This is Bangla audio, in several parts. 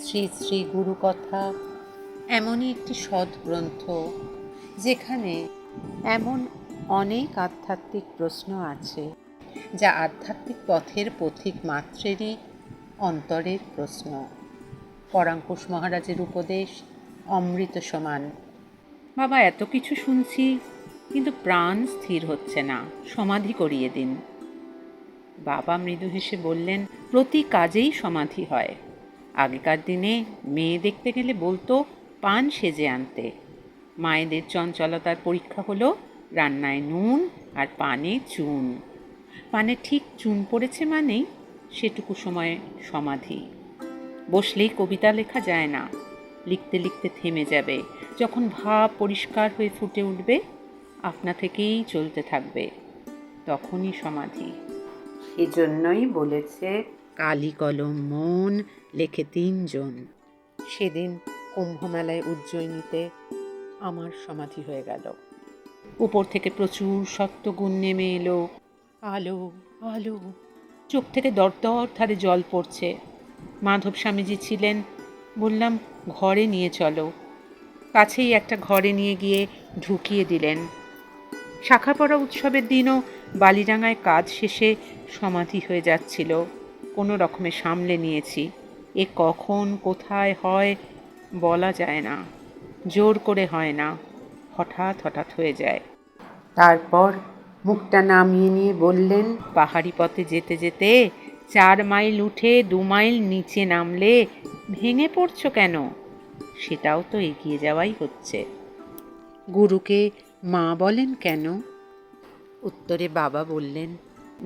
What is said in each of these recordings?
শ্রী শ্রী গুরুকথা এমনই একটি সদ্গ্রন্থ যেখানে এমন অনেক আধ্যাত্মিক প্রশ্ন আছে যা আধ্যাত্মিক পথের পথিক মাত্রেরই অন্তরের প্রশ্ন। পরাঙ্কুশ মহারাজের উপদেশ অমৃত সমান। বাবা, এত কিছু শুনছি কিন্তু প্রাণ স্থির হচ্ছে না, সমাধি করিয়ে দিন। বাবা মৃদু হেসে বললেন, প্রতি কাজেই সমাধি হয়। আগেকার দিনে মেয়ে দেখতে গেলে বলতো পান সেজে আনতে। মায়েদের চঞ্চলতার পরীক্ষা হলো রান্নায় নুন আর পানে চুন। পানে ঠিক চুন পড়েছে মানেই সেটুকু সময়ে সমাধি। বসলেই কবিতা লেখা যায় না, লিখতে লিখতে থেমে যাবে। যখন ভাব পরিষ্কার হয়ে ফুটে উঠবে, আপনা থেকেই চলতে থাকবে, তখনই সমাধি। এজন্যই বলেছে কালি কলম মন লেখে 3 জন। সেদিন কুম্ভমেলায় উজ্জয়িনীতে আমার সমাধি হয়ে গেল। উপর থেকে প্রচুর সত্ত্বগুণ নেমে এলো। আলো আলো, চোখ থেকে দরদর ধারে জল পড়ছে। মাধব স্বামীজি ছিলেন। বললাম, ঘরে নিয়ে চলো। কাছেই একটা ঘরে নিয়ে গিয়ে ঢুকিয়ে দিলেন। শাখাপড়া উৎসবের দিনও বালিডাঙায় কাজ শেষে সমাধি হয়ে যাচ্ছিল। কোনো রকমে সামলে নিয়েছি। এ কখন কোথায় হয় বলা যায় না, জোর করে হয় না, হঠাৎ হঠাৎ হয়ে যায়। তারপর মুখটা নামিয়ে নিয়ে বললেন, পাহাড়ি পথে যেতে যেতে 4 মাইল উঠে 2 মাইল নিচে নামলে ভেঙে পড়ছো কেন? সেটাও তো এগিয়ে যাওয়াই হচ্ছে। গুরুকে মা বলেন কেন? উত্তরে বাবা বললেন,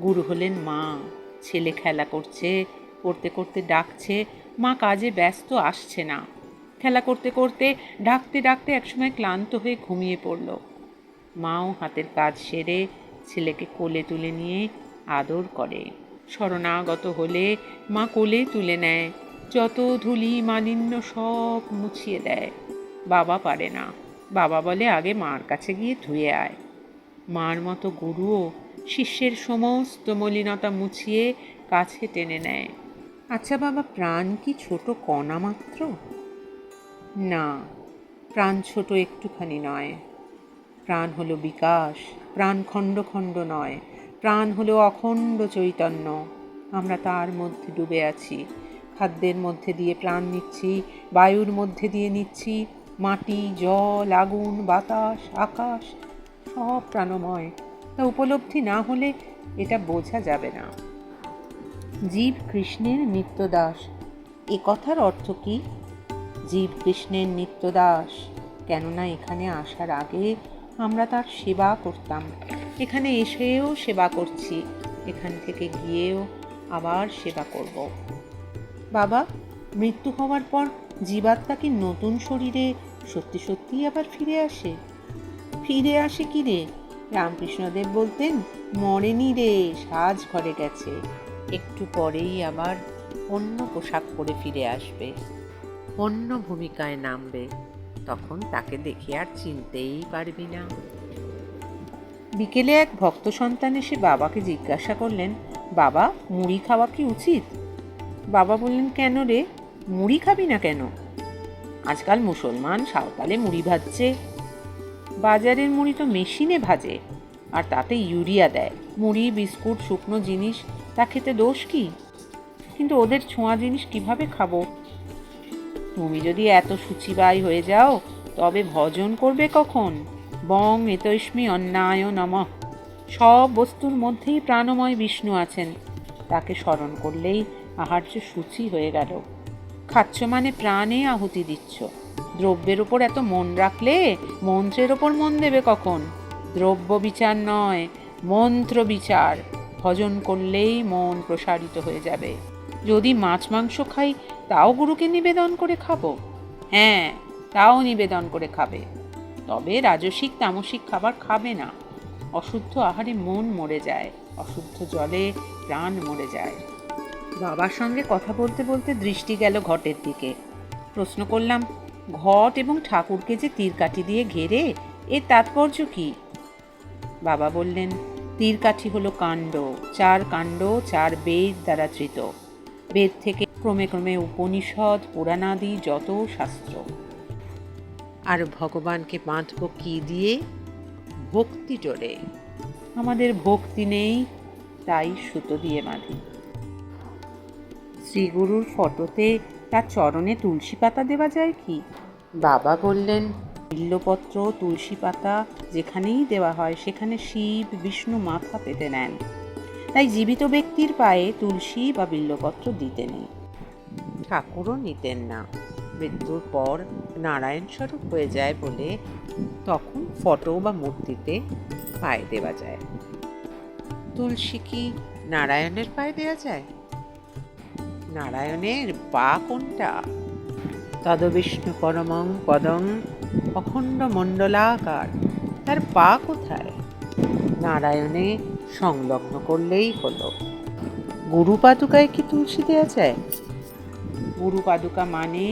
গুরু হলেন মা। ছেলে খেলা করছে, করতে করতে ডাকছে, মা কাজে ব্যস্ত, আসছে না। খেলা করতে করতে ডাকতে ডাকতে একসময় ক্লান্ত হয়ে ঘুমিয়ে পড়ল। মাও হাতের কাজ সেরে ছেলেকে কোলে তুলে নিয়ে আদর করে। শরণাগত হলে মা কোলে তুলে নেয়, যত ধুলি মালিন্য সব মুছিয়ে দেয়। বাবা পারে না। বাবা বলে, আগে মার কাছে গিয়ে ধুয়ে আয়। মার মতো গুরুও শিষ্যের সমস্ত মলিনতা মুছিয়ে কাছে টেনে নেয়। আচ্ছা বাবা, প্রাণ কি ছোট কণা মাত্র? না, প্রাণ ছোট একটুখানি নয়। প্রাণ হলো বিকাশ, প্রাণ খণ্ড খণ্ড নয়। প্রাণ হলো অখণ্ড চৈতন্য। আমরা তার মধ্যে ডুবে আছি। খাদ্যের মধ্যে দিয়ে প্রাণ নিচ্ছি, বায়ুর মধ্যে দিয়ে নিচ্ছি। মাটি, জল, আগুন, বাতাস, আকাশ সব প্রাণময়। তা উপলব্ধি না হলে এটা বোঝা যাবে না। জীব কৃষ্ণের নিত্যদাস, এ কথার অর্থ কি? জীব কৃষ্ণের নিত্যদাস, কেননা এখানে আসার আগে আমরা তার সেবা করতাম। এখানে এসেও সেবা করছি, এখান থেকে গিয়েও আবার সেবা করব। বাবা, মৃত্যু হওয়ার পর জীবাত্মা কি নতুন শরীরে সত্যি সত্যিই আবার ফিরে আসে? ফিরে আসে কি রে? রামকৃষ্ণদেব বলতেন, মরেনি রে, সাজ ঘরে গেছে। একটু পরেই আবার অন্য পোশাক পরে ফিরে আসবে, অন্য ভূমিকায় নামবে। তখন তাকে দেখে আর চিনতেই পারবি না। বিকেলে এক ভক্ত সন্তান এসে বাবাকে জিজ্ঞাসা করলেন, বাবা, মুড়ি খাওয়া কি উচিত? বাবা বললেন, কেন রে, মুড়ি খাবি না কেন? আজকাল মুসলমান সাঁওতালে মুড়ি ভাজছে। বাজারের মুড়ি তো মেশিনে ভাজে, আর তাতে ইউরিয়া দেয়। মুড়ি, বিস্কুট, শুকনো জিনিস, তা খেতে দোষ কি? কিন্তু ওদের ছোঁয়া জিনিস কিভাবে খাবো? তুমি যদি এত শুচিবাই হয়ে যাও, তবে ভজন করবে কখন? বং এতস্মি অন্যায় নমঃ। সব বস্তুর মধ্যেই প্রাণময় বিষ্ণু আছেন। তাকে স্মরণ করলেই আহার্য শুচি হয়ে গেল। খাচ্ছ মানে প্রাণে আহুতি দিচ্ছ। দ্রব্যের ওপর এত মন রাখলে মন্ত্রের ওপর মন দেবে কখন? দ্রব্য বিচার নয়, মন্ত্র বিচার। ভজন করলেই মন প্রসারিত হয়ে যাবে। যদি মাছ মাংস খাই, তাও গুরুকে নিবেদন করে খাবো। হ্যাঁ, তাও নিবেদন করে খাবে, তবে রাজসিক তামসিক খাবার খাবে না। অশুদ্ধ আহারে মন মরে যায়, অশুদ্ধ জলে প্রাণ মরে যায়। বাবার সঙ্গে কথা বলতে বলতে দৃষ্টি গেল ঘটের দিকে। প্রশ্ন করলাম, ঘট এবং ঠাকুরকে যে তীরকাঠি দিয়ে ঘেরে, এর তাৎপর্য কি? বাবা বললেন, তীরকাঠি হলো কাণ্ড, 4 কাণ্ড 4 বেদ দ্বারা ধৃত। বেদ থেকে ক্রমে ক্রমে উপনিষদ পুরাণাদি যত শাস্ত্র। আর ভগবানকে বাঁধব কি দিয়ে? ভক্তি জোরে। আমাদের ভক্তি নেই, তাই সুতো দিয়ে বাঁধি। শ্রীগুরুর ফটোতে তার চরণে তুলসী পাতা দেওয়া যায় কি? বাবা বললেন, বিল্লপত্র তুলসী পাতা যেখানেই দেওয়া হয় সেখানে শিব বিষ্ণু মাথা পেতে নেন, তাই জীবিত ব্যক্তির পায়ে তুলসী বা বিল্লপত্র দিতে নেই। ঠাকুরও নিতেন না, মৃত্যুর পর নারায়ণ স্বরূপ হয়ে যায় বলে তখন ফটো বা মূর্তিতে পায়ে দেওয়া যায়। তুলসী কি নারায়ণের পায়ে দেওয়া যায়? নারায়ণের পা কোনটা? তদবিষ্ণু পরমং পদং অখণ্ড মণ্ডলাকার, তার পা কোথায়? নারায়ণে সংলগ্ন করলেই হলো। গুরু পাদুকায় কি তুলসী দেওয়া যায়? গুরু পাদুকা মানে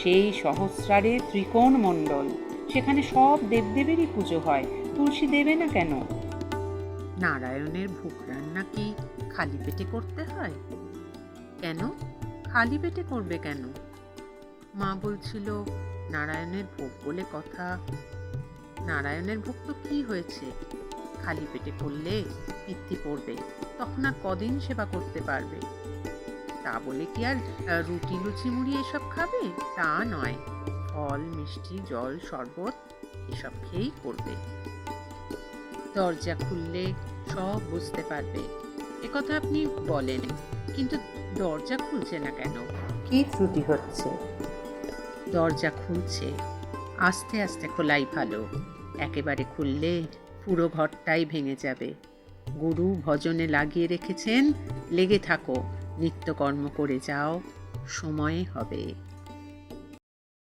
সেই সহস্রারে ত্রিকোণ মণ্ডল, সেখানে সব দেবদেবেরই পুজো হয়, তুলসী দেবে না কেন? নারায়ণের ভোগ রান্না কি খালি পেটে করতে হয়? কেন খালি পেটে করবে কেন? মা বলছিল নারায়ণের ভোগ বলে কথা। নারায়ণের ভোগ তো কি হয়েছে, খালি পেটে করলে পিত্তি পড়বে, তখন আর কদিন সেবা করতে পারবে। তা বলে কি আর রুটি লুচি মুড়ি এসব খাবে? তা নয়, ফল মিষ্টি জল শরবত এসব খেয়েই করবে। দরজা খুললে সব বুঝতে পারবে, একথা আপনি বলেন, কিন্তু দরজা খুলছে না কেন? কি ত্রুটি হচ্ছে? দরজা খুলছে, আস্তে আস্তে খোলাই ভালো, একেবারে খুললে পুরো ঘরটাই ভেঙে যাবে। গুরু ভজনে লাগিয়ে রেখেছেন, লেগে থাকো, নিত্যকর্ম করে যাও, সময়ে হবে।